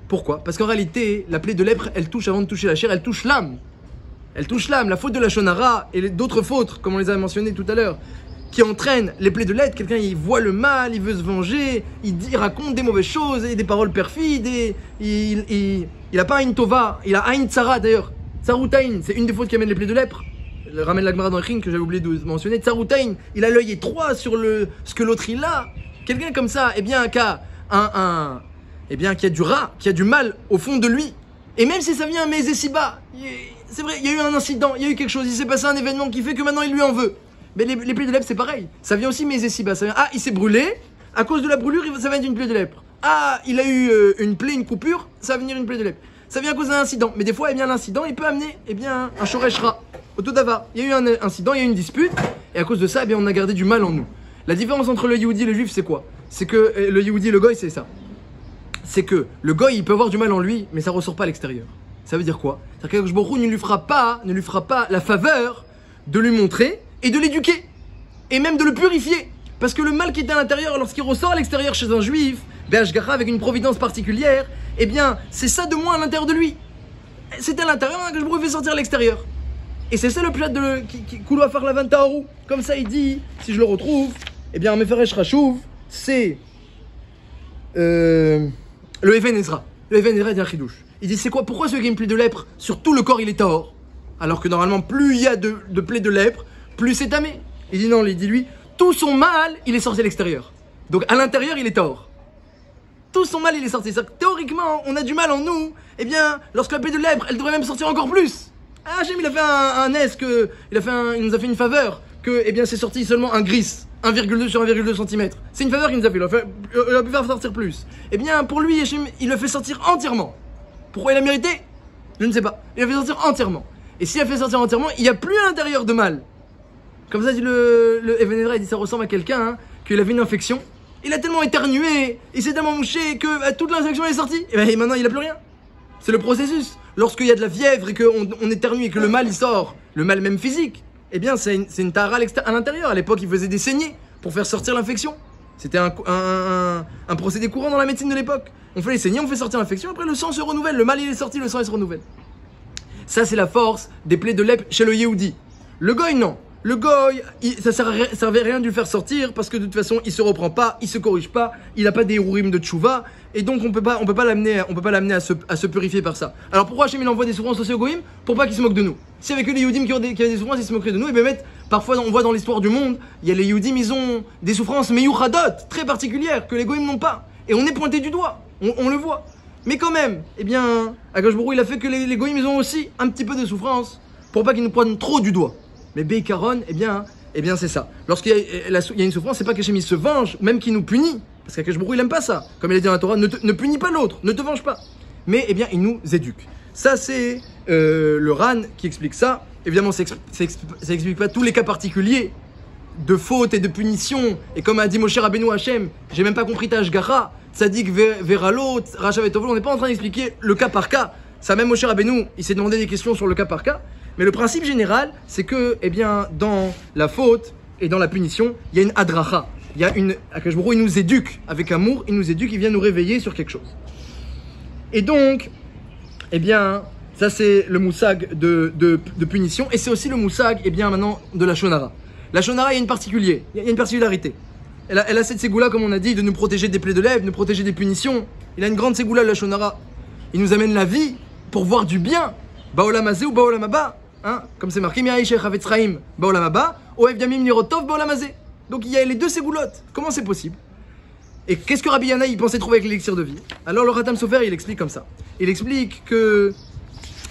Pourquoi? Parce qu'en réalité, la plaie de lèpre, elle touche avant de toucher la chair, elle touche l'âme. Elle touche l'âme. La faute de la shonara et d'autres fautes, comme on les a mentionnées tout à l'heure, qui entraînent les plaies de lèpre. Quelqu'un, il voit le mal, il veut se venger, il raconte des mauvaises choses et des paroles perfides. Et il a pas une tova, il a une tsara d'ailleurs. Tsaroutaïn, c'est une des fautes qui amène les plaies de lèpre. Le ramène la Gemara dans le Ring que j'avais oublié de mentionner. Tsaroutaïn, il a l'œil étroit sur ce que l'autre il a. Quelqu'un comme ça, eh bien, qui a qui a du rat, qui a du mal au fond de lui. Et même si ça vient mais si bas, c'est vrai, il y a eu un incident, il y a eu quelque chose, il s'est passé un événement qui fait que maintenant il lui en veut. Mais les plaies de lèpre c'est pareil, ça vient aussi mais si bas, ça vient, il s'est brûlé, à cause de la brûlure ça vient d'une plaie de lèpre. Il a eu une plaie, une coupure, ça va venir une plaie de lèpre. Ça vient à cause d'un incident, mais des fois l'incident il peut amener un shoreshra, au todava. Il y a eu un incident, il y a eu une dispute, et à cause de ça on a gardé du mal en nous. La différence entre le Yehudi et le juif c'est quoi? C'est que le Yehudi et le goy c'est ça. C'est que le goy il peut avoir du mal en lui, mais ça ressort pas à l'extérieur. Ça veut dire quoi? C'est-à-dire que Baruch Hu ne lui fera pas la faveur de lui montrer et de l'éduquer. Et même de le purifier. Parce que le mal qui était à l'intérieur, lorsqu'il ressort à l'extérieur chez un juif, Be'ashgacha avec une providence particulière, eh bien, c'est ça de moins à l'intérieur de lui. C'est à l'intérieur que je me fais sortir à l'extérieur. Et c'est ça le plat qui doit faire la ventaoru. Comme ça il dit, si je le retrouve, eh bien, Meferesh Rachouv, c'est le Even Ezra. Le Even Ezra dit un chidouche. Il dit c'est quoi? Pourquoi celui qui a une plaie de lèpre sur tout le corps il est tahor? Alors que normalement plus il y a de plaies de lèpre, plus c'est tamé. Il dit non, il dit lui, tout son mal il est sorti à l'extérieur. Donc à l'intérieur il est tahor. Tout son mal il est sorti. Théoriquement on a du mal en nous. Eh bien lorsque la plaie de lèpre elle devrait même sortir encore plus. Hachem il a fait un il nous a fait une faveur que eh bien c'est sorti seulement un gris. 1,2 sur 1,2 cm. C'est une faveur qu'il nous a fait. Il a pu faire sortir plus. Eh bien, pour lui, Hachem, il l'a fait sortir entièrement. Pourquoi il a mérité? Je ne sais pas. Il a fait sortir entièrement. Et s'il a fait sortir entièrement, il n'y a plus à l'intérieur de mal. Comme ça dit le Even Ezra, il dit ça ressemble à quelqu'un qu'il avait une infection. Il a tellement éternué, il s'est tellement mouché que toute l'infection est sortie. Et bien maintenant, il n'a plus rien. C'est le processus. Lorsqu'il y a de la fièvre et qu'on éternue et que le mal il sort, le mal même physique, eh bien, c'est une tahara à l'intérieur. À l'époque, ils faisaient des saignées pour faire sortir l'infection. C'était un procédé courant dans la médecine de l'époque. On fait les saignées, on fait sortir l'infection, après le sang se renouvelle. Le mal il est sorti, le sang il se renouvelle. Ça c'est la force des plaies de lèpre chez le Yehudi. Le goy non. Le goy, ça servait à rien de le faire sortir parce que de toute façon il se reprend pas, il se corrige pas, il a pas des rourim de tchouva et donc on peut pas l'amener à se purifier par ça. Alors pourquoi Hachem il envoie des souffrances aussi au goyim? Pour pas qu'ils se moquent de nous. Si avec eux les Yehudim qui avaient des souffrances ils se moqueraient de nous, et bien parfois on voit dans l'histoire du monde, il y a les Yehudim ils ont des souffrances meyuchadot très particulières que les goyim n'ont pas et on est pointé du doigt, on le voit. Mais quand même, eh bien Akadosh Baruch Hu, il a fait que les goyim ils ont aussi un petit peu de souffrance pour pas qu'ils nous pointent trop du doigt. Mais Beikaron, eh bien c'est ça. Lorsqu'il y a une souffrance, c'est pas qu'Hachem il se venge, même qu'il nous punit. Parce qu'Akadosh Baruch Hu, il aime pas ça. Comme il a dit dans la Torah, ne punis pas l'autre, ne te venge pas. Mais eh bien, il nous éduque. Ça, c'est le Ran qui explique ça. Évidemment, ça explique pas tous les cas particuliers de faute et de punition. Et comme a dit Moshe Rabbeinu Hachem, j'ai même pas compris ta Ashgara, Tzadik Veralo, Rachav et Tovlo. On n'est pas en train d'expliquer le cas par cas. Ça, même Moshe Rabbeinu, il s'est demandé des questions sur le cas par cas. Mais le principe général, c'est que, eh bien, dans la faute et dans la punition, il y a une adracha. Il y a Akadosh Baruch Hu, il nous éduque avec amour, il nous éduque, il vient nous réveiller sur quelque chose. Et donc, eh bien, ça c'est le moussag de punition, et c'est aussi le moussag, eh bien, maintenant, de la shonara. La shonara, il y a une particularité. Elle a cette ségoula, comme on a dit, de nous protéger des plaies de lèvres, de nous protéger des punitions. Il a une grande ségoula, la shonara. Il nous amène la vie pour voir du bien. Baolam hazeh ou baolam haba. Hein, comme c'est marqué, Baolam haba, Oev Yamim Nirotov Baolam hazeh. Donc il y a les deux ségoulottes. Comment c'est possible? Et qu'est-ce que Rabbi Yanaï pensait trouver avec l'élixir de vie? Alors le Khatam Sofer il explique comme ça. Il explique que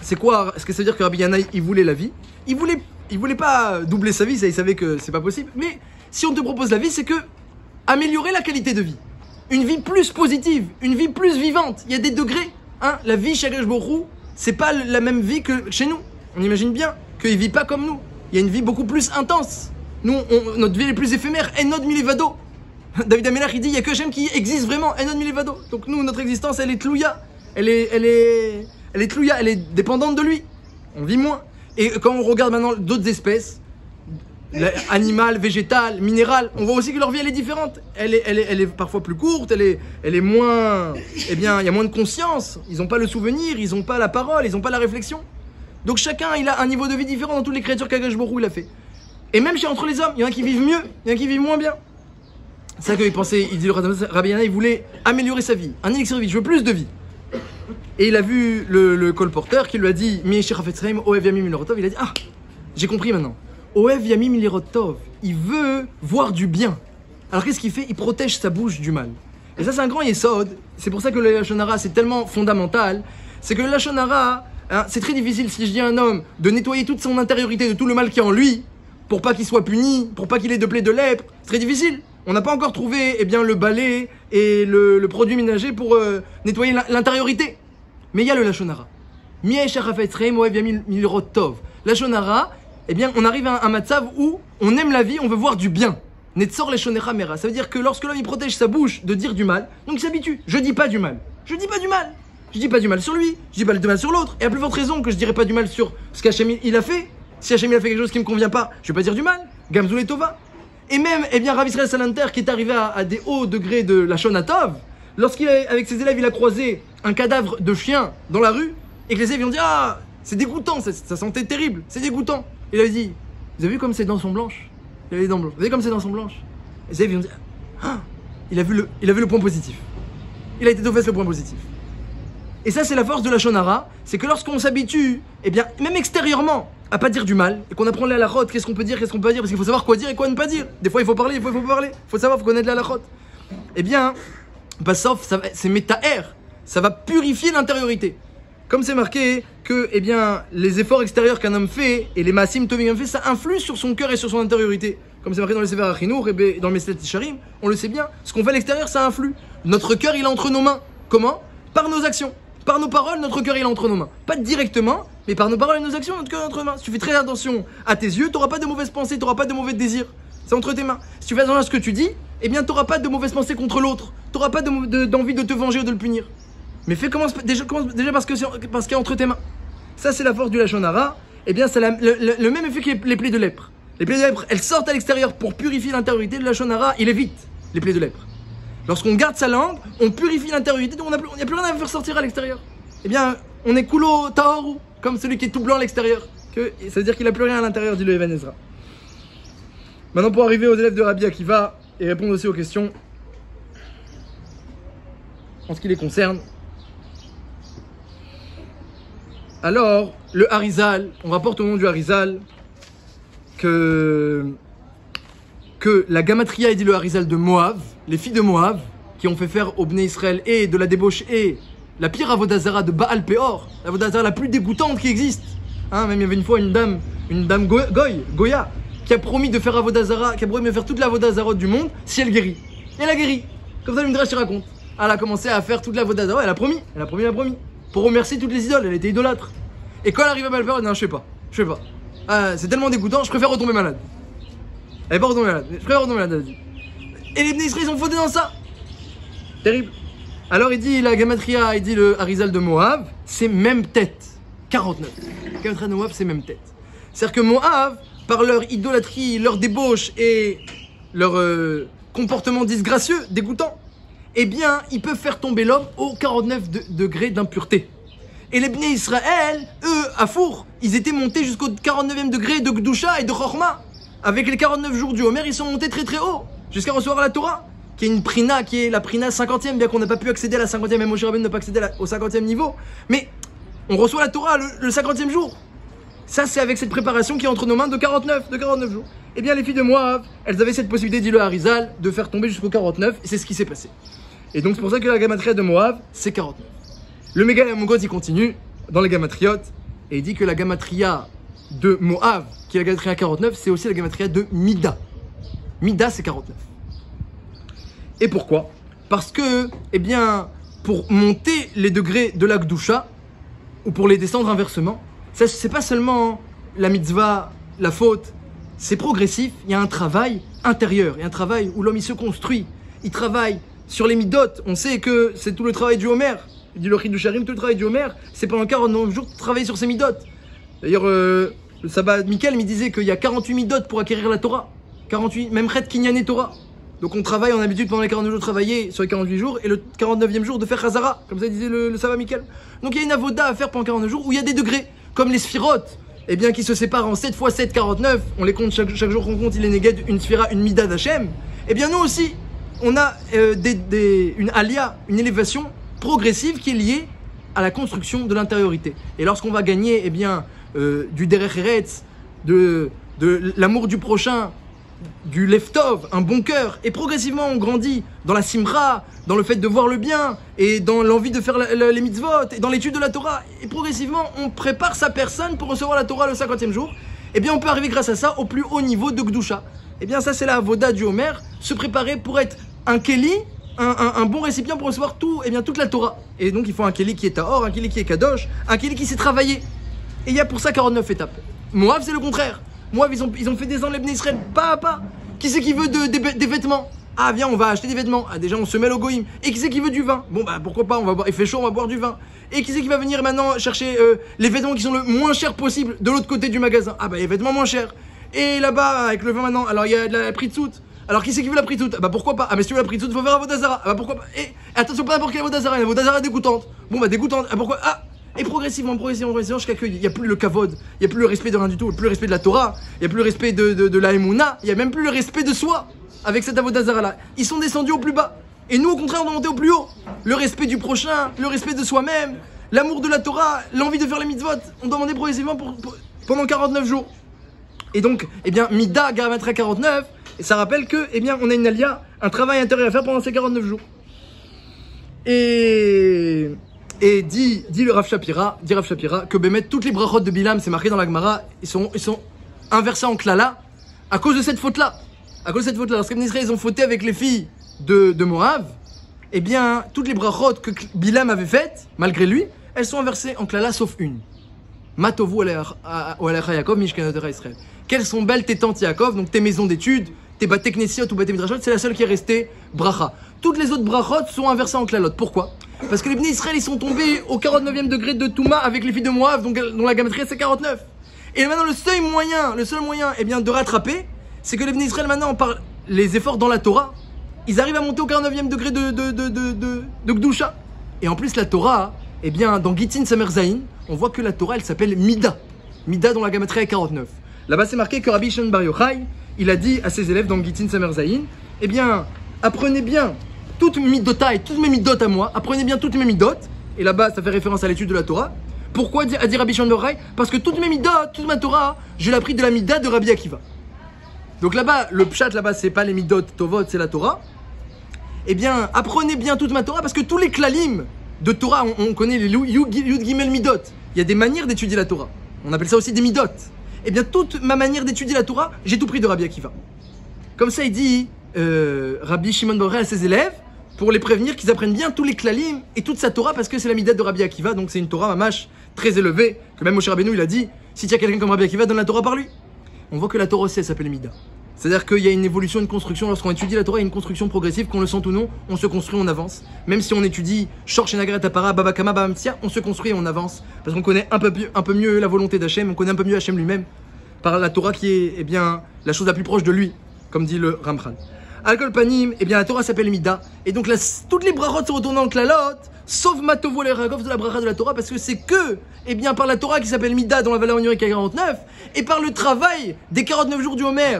c'est quoi? Est-ce que ça veut dire que Rabbi Yanaï il voulait la vie? Il voulait pas doubler sa vie, ça il savait que c'est pas possible. Mais si on te propose la vie, c'est que améliorer la qualité de vie, une vie plus positive, une vie plus vivante. Il y a des degrés. Hein, la vie chez Akadosh Baruch Hu, c'est pas la même vie que chez nous. On imagine bien qu'il vit pas comme nous. Il y a une vie beaucoup plus intense. Nous, notre vie est plus éphémère. Enod milevado. David Amelach, il dit, il y a que Hachem qui existe vraiment. Enod milevado. Donc nous, notre existence, elle est tlouya. Elle est tlouya. Elle est dépendante de lui. On vit moins. Et quand on regarde maintenant d'autres espèces, animales, végétales, minérales, on voit aussi que leur vie, elle est différente. Elle est parfois plus courte. Elle est moins. Eh bien, il y a moins de conscience. Ils n'ont pas le souvenir. Ils n'ont pas la parole. Ils n'ont pas la réflexion. Donc chacun, il a un niveau de vie différent dans toutes les créatures qu'Akadosh Baruch Hu il a fait. Et même entre les hommes, il y en a qui vivent mieux, il y en a qui vivent moins bien. C'est ça qu'il pensait, il dit le Rabbi Yanaï, il voulait améliorer sa vie, un élixir de vie, je veux plus de vie. Et il a vu le colporteur qui lui a dit, Oev Yamim Milirotov, il a dit, ah, j'ai compris maintenant. Oev Yamim Milirotov, il veut voir du bien. Alors qu'est-ce qu'il fait? Il protège sa bouche du mal. Et ça c'est un grand yesod, c'est pour ça que le Lashon Hara c'est tellement fondamental, c'est que le Lashon Hara, hein, c'est très difficile si je dis à un homme de nettoyer toute son intériorité de tout le mal qui est en lui, pour pas qu'il soit puni, pour pas qu'il ait de plaies de lèpre. C'est très difficile. On n'a pas encore trouvé eh bien, le balai et le produit ménager pour nettoyer l'intériorité. Mais il y a le Lashon Hara. Lashon Hara, eh bien, on arrive à un matzav où on aime la vie, on veut voir du bien. Netzor leshonecha mera. Ça veut dire que lorsque l'homme il protège sa bouche de dire du mal, donc il s'habitue. Je dis pas du mal. Je dis pas du mal. Je dis pas du mal sur lui, je dis pas du mal sur l'autre. Et à plus forte raison que je dirais pas du mal sur ce qu'Hachem il a fait. Si Hachem il a fait quelque chose qui me convient pas, je vais pas dire du mal. Gamzul et Tova. Et même, eh bien, Rav Israël Salanter qui est arrivé à des hauts degrés de la Shonatov, avec ses élèves, il a croisé un cadavre de chien dans la rue, et que les élèves lui ont dit, ah, c'est dégoûtant, ça sentait terrible, c'est dégoûtant. Il avait dit, vous avez vu comme ses dents sont blanches? Il avait des dents blanches. Vous avez vu comme ses dents sont blanches? Les élèves lui ont dit, ah, il a vu le point positif. Il a été d'office le point positif. Et ça, c'est la force de la Lashon Hara, c'est que lorsqu'on s'habitue, eh bien, même extérieurement, à pas dire du mal, et qu'on apprend la halachot, qu'est-ce qu'on peut dire, qu'est-ce qu'on peut pas dire, parce qu'il faut savoir quoi dire et quoi ne pas dire. Des fois, il faut parler, des fois, il faut pas parler. Il faut savoir, il faut connaître la halachot. Eh bien, sauf, c'est métaher, ça va purifier l'intériorité. Comme c'est marqué que, eh bien, les efforts extérieurs qu'un homme fait, et les maasim tovim qu'un fait, ça influe sur son cœur et sur son intériorité. Comme c'est marqué dans les Sefer HaChinuch et dans le Meselet Yesharim, on le sait bien, ce qu'on fait à l'extérieur, ça influe. Notre cœur, il est entre nos mains. Comment? Par nos actions. Par nos paroles, notre cœur il est entre nos mains. Pas directement, mais par nos paroles et nos actions, notre cœur est entre nos mains. Si tu fais très attention à tes yeux, tu n'auras pas de mauvaises pensées, tu n'auras pas de mauvais désirs. C'est entre tes mains. Si tu fais attention à ce que tu dis, eh bien tu n'auras pas de mauvaises pensées contre l'autre. Tu n'auras pas d'envie de te venger ou de le punir. Mais commence déjà parce qu'il y a entre tes mains. Ça c'est la force du Lashon Hara. Eh bien c'est le même effet que les plaies de lèpre. Les plaies de lèpre, elles sortent à l'extérieur pour purifier l'intériorité. Le Lashon Hara, il évite les plaies de lèpre. Lorsqu'on garde sa langue, on purifie l'intériorité, donc il n'y a plus rien à faire sortir à l'extérieur. Eh bien, on est kulo taoru, comme celui qui est tout blanc à l'extérieur. Ça veut dire qu'il n'a plus rien à l'intérieur, dit le Even Ezra. Maintenant, pour arriver aux élèves de Rabbi Akiva et répondre aussi aux questions en ce qui les concerne. Alors, le Harizal, on rapporte au nom du Harizal que la Gamatria, dit le Harizal de Moab, les filles de Moab, qui ont fait faire au Bnei Israël et de la débauche et la pire avodazara de Baal Peor, l'avodazara la plus dégoûtante qui existe. Hein, même il y avait une fois une dame Goya, qui a promis de faire avodazara, qui a promis de faire toute l'avodazara du monde si elle guérit. Et elle a guéri. Comme ça, le Midrash raconte. Elle a commencé à faire toute l'avodazara, elle a promis. Pour remercier toutes les idoles, elle était idolâtre. Et quand elle arrive à Baal Peor, elle dit non, je sais pas. C'est tellement dégoûtant, je préfère retomber malade. Elle est pas retombée malade, je préfère retomber malade, elle dit. Et les Bnei Israël, ils ont fauté dans ça. Terrible. Alors il dit la Gamatria, il dit le Harizal de Moab, c'est même tête. 49. La Gamatria de Moab, c'est même tête. C'est-à-dire que Moab, par leur idolâtrie, leur débauche et leur comportement disgracieux, dégoûtant, eh bien, ils peuvent faire tomber l'homme au 49 degrés d'impureté. Et les Bnei Israël, eux, à Four, ils étaient montés jusqu'au 49e degré de Gdusha et de Chorma. Avec les 49 jours du Homer, ils sont montés très très haut, jusqu'à recevoir la Torah, qui est une prina, qui est la prina 50e, bien qu'on n'a pas pu accéder à la 50e, même Moshe Rabbeinu n'a pas accédé au 50e niveau. Mais on reçoit la Torah le 50e jour. Ça, c'est avec cette préparation qui est entre nos mains de 49 jours. Eh bien, les filles de Moab, elles avaient cette possibilité, dit le Harizal, de faire tomber jusqu'au 49, et c'est ce qui s'est passé. Et donc, c'est pour ça que la Gamatria de Moab, c'est 49. Le Megal Amogot, il continue dans les Gamatriot, et il dit que la Gamatria de Moab, qui est la Gamatria 49, c'est aussi la Gamatria de Mida. Mida, c'est 49. Et pourquoi? Parce que, eh bien, pour monter les degrés de la Gdusha, ou pour les descendre inversement, ça, c'est pas seulement la mitzvah, la faute, c'est progressif, il y a un travail intérieur, il y a un travail où l'homme il se construit, il travaille sur les midot. On sait que c'est tout le travail du Homer, il dit le Chidusharim, tout le travail du Homer, c'est pendant 49 jours de travailler sur ses midot. D'ailleurs, le sabbat Mikel me disait qu'il y a 48 midot pour acquérir la Torah, 48, même Chet Kinyané Torah. Donc on travaille, on a l'habitude pendant les 49 jours de travailler sur les 48 jours et le 49e jour de faire Chazara, comme ça disait le sabbat Mikel. Donc il y a une avoda à faire pendant 49 jours où il y a des degrés, comme les sphirotes, eh bien qui se séparent en 7 x 7, 49, on les compte chaque jour qu'on compte, il est néged une sphira, une mida d'Hachem. Eh bien nous aussi, on a une alia, une élévation progressive qui est liée à la construction de l'intériorité. Et lorsqu'on va gagner, eh bien, du derech eretz, de l'amour du prochain, du leftov, un bon cœur, et progressivement on grandit dans la simra, dans le fait de voir le bien, et dans l'envie de faire les mitzvot, et dans l'étude de la Torah, et progressivement on prépare sa personne pour recevoir la Torah le 50e jour, et bien on peut arriver grâce à ça au plus haut niveau de Gdusha. Et bien ça c'est la avoda du Homer, se préparer pour être un keli, un bon récipient pour recevoir tout, et bien toute la Torah. Et donc il faut un keli qui est tahor, un keli qui est kadosh, un keli qui sait travailler. Et il y a pour ça 49 étapes. Moab c'est le contraire. Moab ils ont fait des enlèves Israël pas à pas. Qui c'est qui veut des vêtements? Ah viens on va acheter des vêtements. Ah déjà on se mêle au goïm. Et qui c'est qui veut du vin? Bon bah pourquoi pas, on va boire, il fait chaud, on va boire du vin. Et qui c'est qui va venir maintenant chercher les vêtements qui sont le moins chers possible de l'autre côté du magasin? Ah bah les vêtements moins chers. Et là-bas avec le vin maintenant, alors il y a de la pritzout. Alors qui c'est qui veut la pritzout? Ah bah pourquoi pas? Ah mais si tu veux la pritzout, faut faire avodazara. Ah bah pourquoi pas? Et attention pas n'importe quelle avodazara, une avodazara dégoûtante. Bon bah dégoûtante. Ah pourquoi? Ah. Et progressivement, jusqu'à qu'il n'y a plus le kavod, il n'y a plus le respect de rien du tout, il n'y a plus le respect de la Torah, il n'y a plus le respect de la Emouna, il n'y a même plus le respect de soi avec cette avodazara là. Ils sont descendus au plus bas. Et nous, au contraire, on doit monter au plus haut. Le respect du prochain, le respect de soi-même, l'amour de la Torah, l'envie de faire les mitzvot. On doit monter progressivement pendant 49 jours. Et donc, eh bien, Mida, Gamatria 49, et ça rappelle que, eh bien, on a une alia, un travail intérieur à faire pendant ces 49 jours. Et dit le Rav Shapira, que Bémet, toutes les brachot de Bilam, c'est marqué dans la Gemara, ils sont inversés en klala à cause de cette faute-là. Lorsque les Israéliens ont fauté avec les filles de Moab, eh bien, toutes les brachot que Bilam avait faites, malgré lui, elles sont inversées en klala sauf une. Matovu Alecha Yaakov, Mishkanotera Israël. Quelles sont belles tes tentes Yaakov, donc tes maisons d'études, tes baté knessiot ou baté midrashot, c'est la seule qui est restée bracha. Toutes les autres brachot sont inversées en klalot. Pourquoi? Parce que les Bnei Israël, ils sont tombés au 49e degré de Touma avec les filles de Moab, dont la gamatria c'est 49. Et maintenant, le seul moyen, eh bien, de rattraper, c'est que les Bnei Israël, maintenant, par les efforts dans la Torah, ils arrivent à monter au 49e degré de Gdusha. Et en plus, la Torah, eh bien, dans Gittin Samer Zayin, on voit que la Torah, elle s'appelle Mida. Mida dont la gamatria est 49. Là-bas, c'est marqué que Rabbi Shimon Bar Yochai, il a dit à ses élèves dans Gittin Samer Zayin, eh bien, apprenez bien toutes mes midotai, toutes mes midot à moi, apprenez bien toutes mes midot. Et là-bas, ça fait référence à l'étude de la Torah. Pourquoi a dit Rabbi Shimon Bar Yochai? Parce que toutes mes midot, toute ma Torah, je l'ai appris de la mida de Rabbi Akiva. Donc là-bas, le pshat là-bas, c'est pas les midot tovot, c'est la Torah. Eh bien, apprenez bien toute ma Torah parce que tous les klalim de Torah, on connaît les Yud Gimel Midot. Il y a des manières d'étudier la Torah. On appelle ça aussi des midot. Eh bien, toute ma manière d'étudier la Torah, j'ai tout pris de Rabbi Akiva. Comme ça, il dit Rabbi Shimon Bar Yochai à ses élèves pour les prévenir qu'ils apprennent bien tous les klalim et toute sa Torah parce que c'est la midat de Rabbi Akiva. Donc c'est une Torah mamash très élevée que même Moshe Rabbeinu il a dit si tu as quelqu'un comme Rabbi Akiva, donne la Torah par lui. On voit que la Torah aussi elle s'appelle Mida. C'est-à-dire qu'il y a une évolution, une construction. Lorsqu'on étudie la Torah, il y a une construction progressive, qu'on le sente ou non, on se construit, on avance. Même si on étudie Shor Shenagret Tapara, Babakama, Babamtia, on se construit et on avance. Parce qu'on connaît un peu mieux la volonté d'Hachem, on connaît un peu mieux Hachem lui-même, par la Torah qui est bien, la chose la plus proche de lui, comme dit le Ramchal. Al-Kol Panim, la Torah s'appelle Mida. Et donc toutes les brachot se retournent en Klalot, sauf Matovo les Ragov de la bracha de la Torah, parce que c'est que, par la Torah qui s'appelle Mida, dont la valeur numérique est 49, et par le travail des 49 jours du Homer,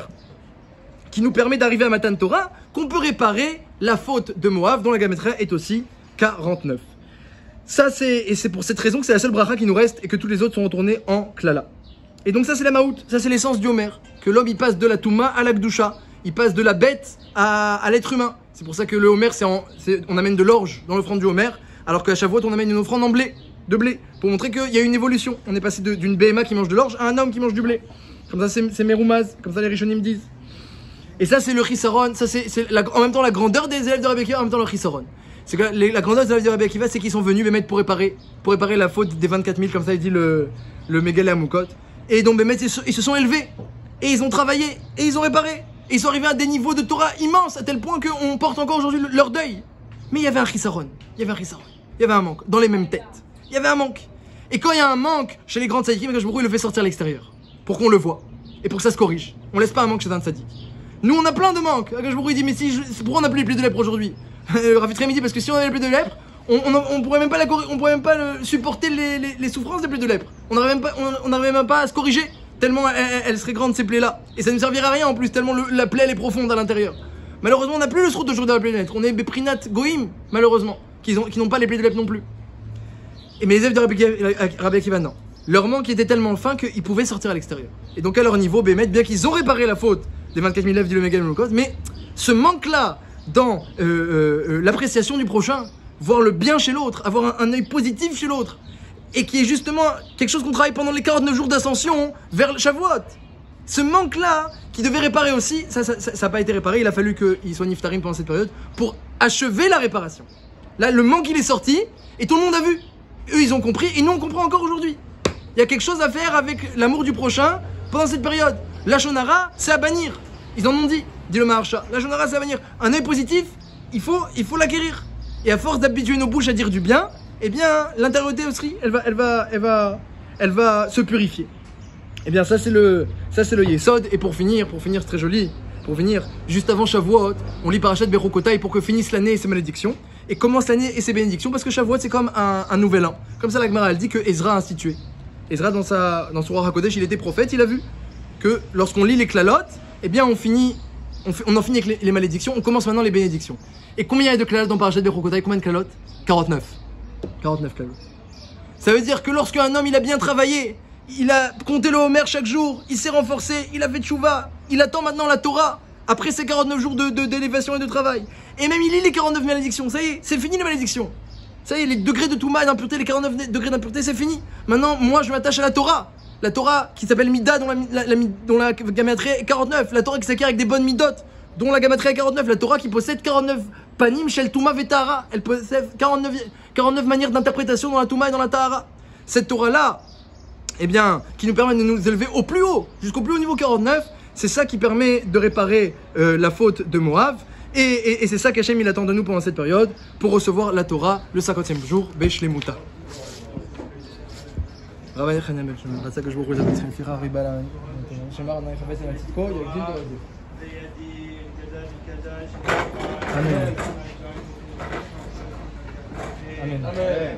qui nous permet d'arriver à Matan Torah, qu'on peut réparer la faute de Moab, dont la gamétria est aussi 49. Ça, c'est pour cette raison que c'est la seule bracha qui nous reste et que tous les autres sont retournés en Klala. Et donc ça, c'est la Maout, ça c'est l'essence du Homer, que l'homme il passe de la Touma à la Gdusha, il passe de la bête à l'être humain. C'est pour ça que le Homer, on amène de l'orge dans l'offrande du Homer, alors qu'à Shavuot, on amène une offrande en blé, de blé, pour montrer qu'il y a une évolution. On est passé d'une BMA qui mange de l'orge à un homme qui mange du blé. Comme ça, c'est Meroumaz, comme ça les Rishonim disent. Et ça, c'est le Chisaron, ça c'est en même temps la grandeur des élèves de Rabbi Akiva, en même temps le Chisaron. C'est que la grandeur des élèves de Rabbi Akiva, c'est qu'ils sont venus Bémet pour réparer la faute des 24 000, comme ça il dit le Megale Amoukot. Et donc Bémet, ils se sont élevés, et ils ont travaillé, et ils ont réparé. Et ils sont arrivés à des niveaux de Torah immenses, à tel point qu'on porte encore aujourd'hui leur deuil. Mais il y avait un Chisaron, il y avait un manque, dans les mêmes têtes. Il y avait un manque. Et quand il y a un manque chez les grands tzadikim, il le fait sortir à l'extérieur, pour qu'on le voit, et pour que ça se corrige. On laisse pas un manque chez un tzadik. Nous on a plein de manques. Il dit mais pourquoi on n'a plus les plaies de lèpre aujourd'hui? Rav Yitzchak dit parce que si on avait les plaies de lèpre, on pourrait même pas supporter les souffrances des plaies de lèpre. On n'arriverait même pas à se corriger tellement elles seraient grandes ces plaies là. Et ça ne servirait à rien en plus tellement la plaie elle est profonde à l'intérieur. Malheureusement on n'a plus le srout aujourd'hui de la plaie de lèpre. On est beprinat goïm malheureusement qui n'ont pas les plaies de lèpre non plus. Et mais les élèves de Rabbi Akiva non. Leur manque était tellement fin qu'ils pouvaient sortir à l'extérieur. Et donc à leur niveau, Bémet, bien qu'ils ont réparé la faute des 24 000 élèves du Megale Amoukot, mais ce manque-là dans l'appréciation du prochain, voir le bien chez l'autre, avoir un œil positif chez l'autre, et qui est justement quelque chose qu'on travaille pendant les 49 jours d'ascension vers Shavuot. Ce manque-là, qui devait réparer aussi, ça n'a pas été réparé, il a fallu qu'il soit niftarim pendant cette période pour achever la réparation. Là, le manque, il est sorti, et tout le monde a vu. Eux, ils ont compris, et nous, on comprend encore aujourd'hui. Il y a quelque chose à faire avec l'amour du prochain pendant cette période. La shonara, c'est à bannir. Ils en ont dit le Maharsha. La shonara, c'est à bannir. Un œil positif, il faut l'acquérir. Et à force d'habituer nos bouches à dire du bien, l'intériorité aussi, elle va se purifier. Ça c'est le Yesod. Et pour finir, c'est très joli. Pour finir, juste avant Shavuot, on lit Parashat Berokotai pour que finisse l'année et ses malédictions. Et commence l'année et ses bénédictions, parce que Shavuot c'est comme un nouvel an. Comme ça la Gemara elle dit que Ezra a institué. Ezra dans son Ruach HaKodesh, il était prophète, il a vu que lorsqu'on lit les klalotes, on en finit avec les malédictions, on commence maintenant les bénédictions. Et combien il y a de klalotes dans Parashat Berokotai? Combien de klalotes? 49. 49 klalotes. Ça veut dire que lorsqu'un homme il a bien travaillé, il a compté le Homer chaque jour, il s'est renforcé, il a fait tchouva, il attend maintenant la Torah, après ses 49 jours d'élévation et de travail. Et même il lit les 49 malédictions, ça y est, c'est fini les malédictions. Ça y est, les degrés de Touma et d'impureté, les 49 degrés d'impureté, c'est fini. Maintenant, moi, je m'attache à la Torah. La Torah qui s'appelle Mida, dont la gamatria est 49. La Torah qui s'acquiert avec des bonnes midot, dont la gamatria est 49. La Torah qui possède 49 panim shel Touma vetahara. Elle possède 49 manières d'interprétation dans la Touma et dans la Tahara. Cette Torah-là, qui nous permet de nous élever au plus haut, jusqu'au plus haut niveau 49, c'est ça qui permet de réparer la faute de Moab. Et c'est ça qu'Hachem il attend de nous pendant cette période pour recevoir la Torah le 50e jour, Beshlemuta. Amen. Amen.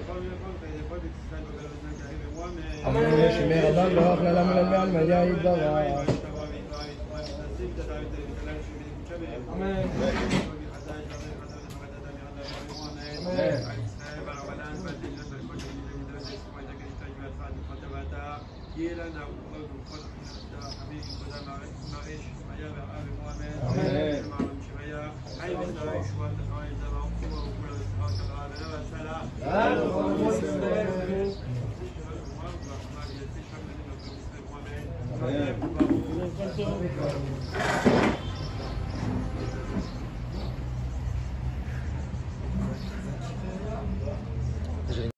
Amen.